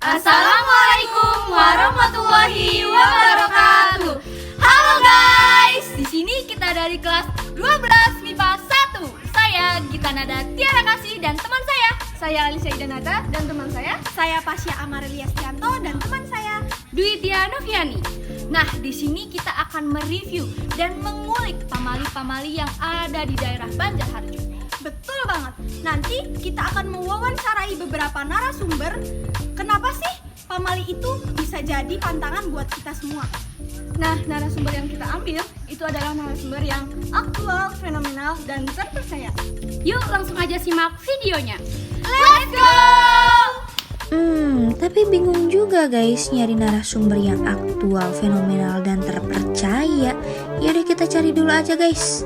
Assalamualaikum warahmatullahi wabarakatuh. Halo guys, di sini kita dari kelas 12 MIPA 1. Saya Gita Nada Tiara Kasih dan teman saya Alicia Idanata dan teman saya Pasya Amarelia Stianto dan teman saya Dwi Tia Noviani. Nah, di sini kita akan mereview dan mengulik pamali-pamali yang ada di daerah Banjarharjo. Betul banget. Nanti kita akan mewawancarai beberapa narasumber. Kenapa sih pamali itu bisa jadi pantangan buat kita semua? Nah, narasumber yang kita ambil itu adalah narasumber yang aktual, fenomenal, dan terpercaya. Yuk langsung aja simak videonya. Let's go! Tapi bingung juga guys nyari narasumber yang aktual, fenomenal, dan terpercaya. Yaudah kita cari dulu aja guys.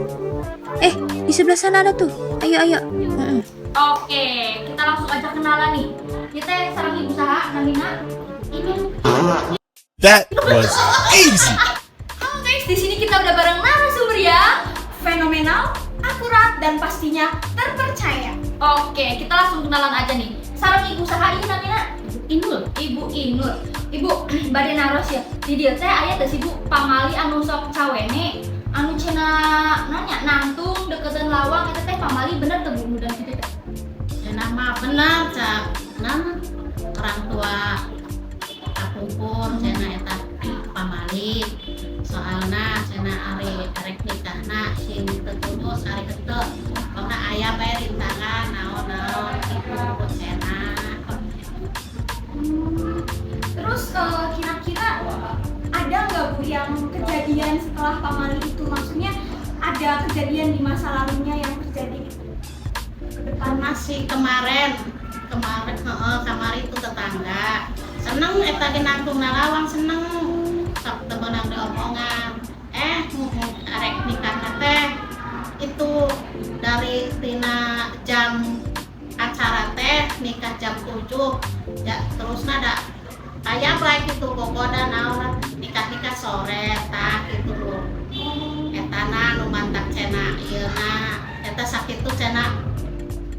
Di sebelah sana ada tuh. Ayo. Oke, kita langsung aja kenalan nih. Kita sarang ibu saha, namina ini. That was easy. Halo guys, di sini kita udah bareng narasumber yang Fenomenal, akurat, dan pastinya terpercaya. Oke, kita langsung kenalan aja nih. Sarang ibu saha ini namina Inul. Ibu Inul. Ibu, bade naros ya. Di dieu teh aya teh si Bu pamali anu sok cawene, anu cenah nanya nantung deketan lawang eta teh pamali bener teu Bu dan kitu teh. Nama benar cak, orang tua akumpul cina eta pamali soalna cina ari erek nikahna sing tetulus ari keteu pokoknya ayah bae rintangan naon itu cina. Terus kira-kira ada nggak Bu yang kejadian setelah pamali itu? Maksudnya ada kejadian di masa lalunya yang terjadi gitu? Masih kemarin itu tetangga seneng eta ge nangtung nalawang seneng sok teu meunang diomongan arek nikah teh itu dari tina jam acara teh nikah jam 7 ya terusna da aya bae kitu gogoda naon nikah sore tah kitu etana nu mantak cenah ieu na eta sakitu cenah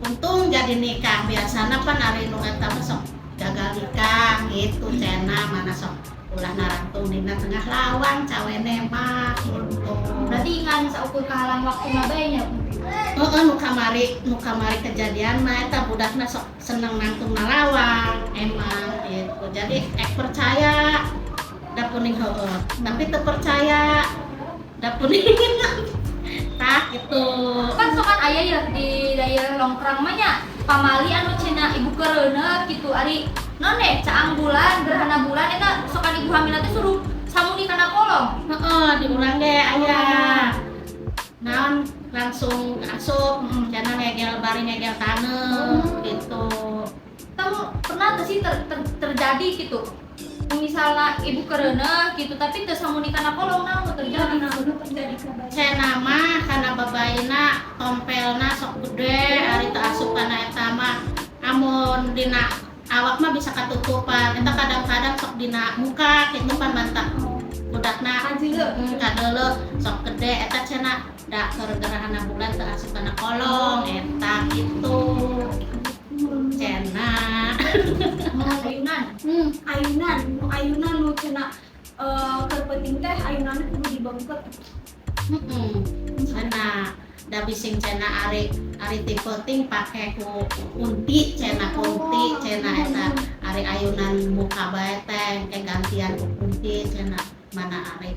untung jadi nikah biasana pan ari nu eta sok gagal nikah gitu cenah mana sok ulah narantung dina tengah lawang cawene mah gitu. Berarti ngan saukur kahalang waktuna bae nya. Nu kamari kejadian mah eta budakna sok seneng nangtung nalawang emang gitu. Jadi percaya da puning heueuh tapi teu percaya da puning tak gitu. Kan sokan aya ya di daerah Longkrang mah nya pamali anu cenah ibu kereuneuh kitu ari non deh caang bulan gerhana bulan eta sokan ibu hamil teh suruh samuni kana kolong. Di urang ge aya naon langsung asup cenah ngegel bari ngegel taneuh gitu. Kamu pernah teu sih terjadi gitu? Misalnya ibu kereuneuh gitu tapi teu samuni kana kolong naon terjadi? Cenah mah kana babaina tompelna sok gede ari teu asup kana eta mah amun dina awak mah bisa katutupan eta kadang-kadang sok dina muka kitu pan bantah budakna kadeuleuh sok gede eta cenah da keur gerhana bulan teu asup kana kolong eta kitu cenah. Ayunan nu cenah terpenting teh ayunan kudu dibengket. Cenah da bising cenah ari ti penting pake ku kunti cenah eta ari ayunan muka bae teh gantian ku kunti cenah mana ari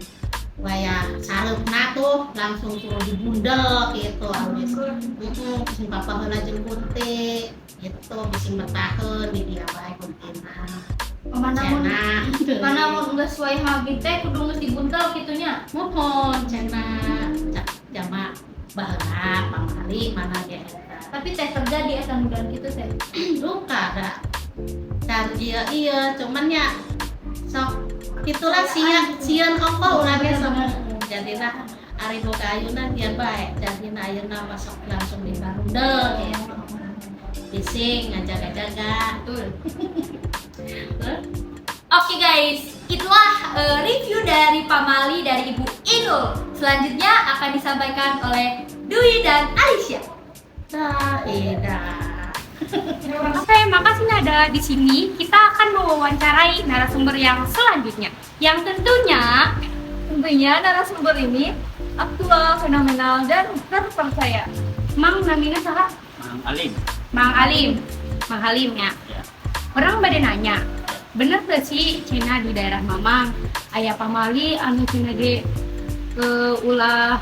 waya sareupna tuh langsung suruh dibundel gitu abis bising papaheuna jeung kunti gitu bising bertahan di dia bae kuntina. Mana mun geus suai habis teh kudu geus dibuntel kitunya. Mohon cenah jama baheula pamali mana ge eta. Tapi teh terjadi eta mudahan kitu teh. Luka da. Dan iya cuman ya sok itulah sieun ongko urang ge sok jadina ari nu ka ayunan biar bae jadina ayeuna masuk langsung dibarundel gitu. Bising ngajaga-jaga. Betul. Oke guys, itulah review dari pamali dari Ibu Inul. Selanjutnya akan disampaikan oleh Dwi dan Alicia. Dah. Oke, makasih Nada. Di sini kita akan mewawancarai narasumber yang selanjutnya. Yang tentunya narasumber ini aktual, fenomenal, dan terpercaya. Mang namanya saha? Mang Halim ya. Orang pada nanya, bener gak sih cina di daerah Mamang aya pamali anu cina ge ulah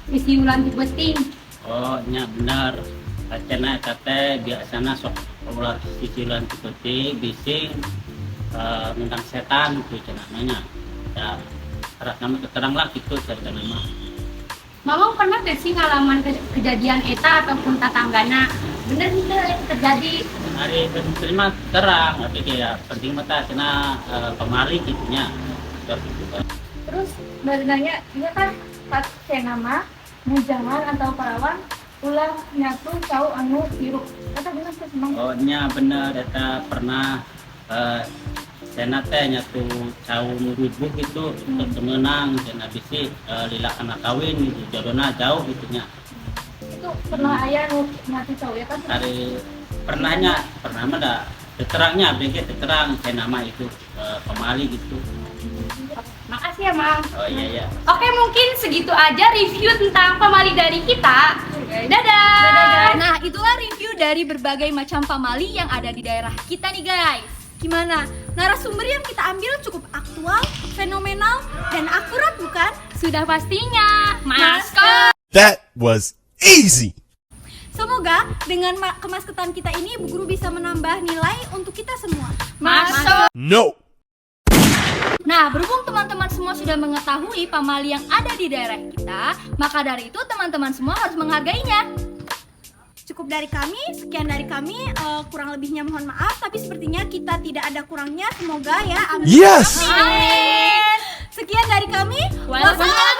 isi ulan beting? Oh, nya bener. Cina kate biasana sok ulah sisilan seperti bising ngundang setan gitu cenanya. Ya, harap nama keterang lah gitu cerita nama. Mamang pernah gak sih ngalaman kejadian eta ataupun tatanggana? Bener nih terjadi? Hari terima terang, tapi kayak penting mata cina pemali gitunya. Terus dari nanya, iya kan pas nama mujangan atau perawan ulah nyatu cau anu biru. Kata bener sih Mang. Oh, nya bener. Eta pernah cina teh nyatu cau nurutbu gitu untuk temenang cina bisi lila anak kawin gitu jodohna jauh gitunya. Itu pernah ayah nu mati cau ya kan? Hari pernah mah dah terangnya BG terang cina nama itu pemali gitu. Makasih ya Mang. Oh iya. Oke, mungkin segitu aja review tentang pamali dari kita. Dadah. Nah, itulah review dari berbagai macam pamali yang ada di daerah kita nih guys. Gimana? Narasumber yang kita ambil cukup aktual, fenomenal, dan akurat bukan? Sudah pastinya, Maskot. That was easy. Semoga dengan kemasketan kita ini Bu Guru bisa menambah nilai untuk kita semua. Masuk. No. Nah, berhubung teman-teman semua sudah mengetahui pamali yang ada di daerah kita, maka dari itu teman-teman semua harus menghargainya. Cukup dari kami, sekian dari kami, kurang lebihnya mohon maaf, tapi sepertinya kita tidak ada kurangnya, semoga ya. Amin. Yes. Amin. Sekian dari kami. Wassalamualaikum.